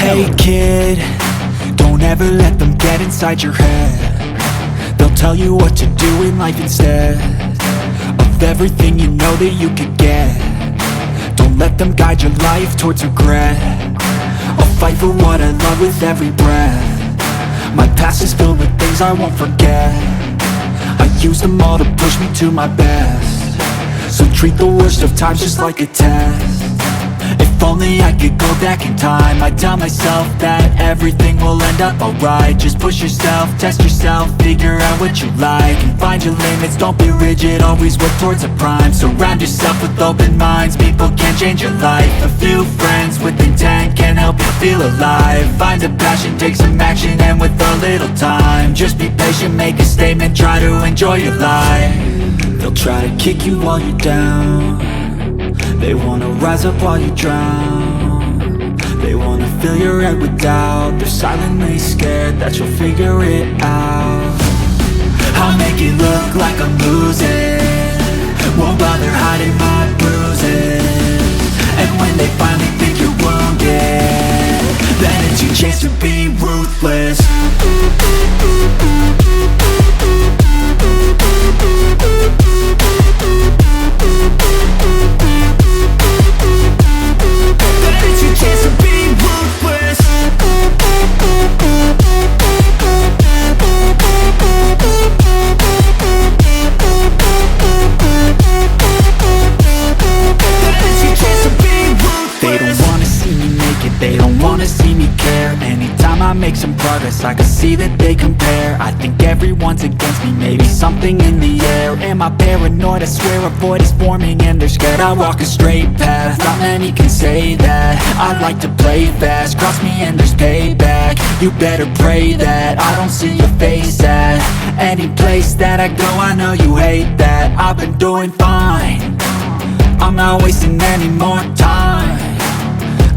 Hey kid, don't ever let them get inside your head. They'll tell you what to do in life instead of everything you know that you could get. Don't let them guide your life towards regret. I'll fight for what I love with every breath. My past is filled with things I won't forget. I use them all to push me to my best. So treat the worst of times just like a test. If only I could go back in time, I'd tell myself that everything will end up alright. Just push yourself, test yourself, figure out what you like, and find your limits, don't be rigid, always work towards a prime. Surround yourself with open minds, people can change your life. A few friends with intent can help you feel alive. Find a passion, take some action, and with a little time, just be patient, make a statement, try to enjoy your life. They'll try to kick you while you're down. They wanna rise up while you drown. They wanna fill your head with doubt. They're silently scared that you'll figure it out. I'll make it look like I'm losing, won't bother hiding my bruises. And when they finally think you're wounded, then it's your chance to be ruthless. They don't wanna see me care. Anytime I make some progress, I can see that they compare. I think everyone's against me, maybe something in the air. Am I paranoid? I swear a void is forming and they're scared. I walk a straight path, not many can say that. I like to play fast, cross me and there's payback. You better pray that I don't see your face at any place that I go. I know you hate that. I've been doing fine, I'm not wasting any more time.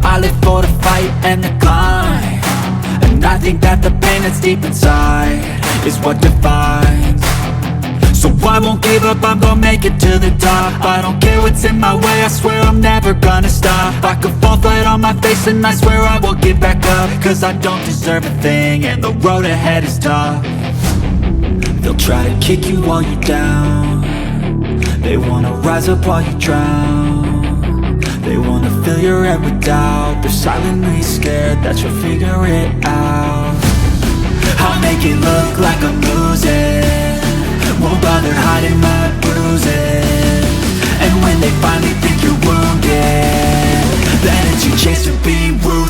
I live for the fight and the climb, and I think that the pain that's deep inside is what defines. So I won't give up, I'm gonna make it to the top. I don't care what's in my way, I swear I'm never gonna stop. I could fall flat on my face and I swear I will get back up, cause I don't deserve a thing and the road ahead is tough. They'll try to kick you while you're down. They wanna rise up while you drown. They wanna fill your head with doubt. They're silently scared that you'll figure it out. I'll make it look like I'm losing, won't bother hiding my bruises. And when they finally think you're wounded, then it's your chance to be rude.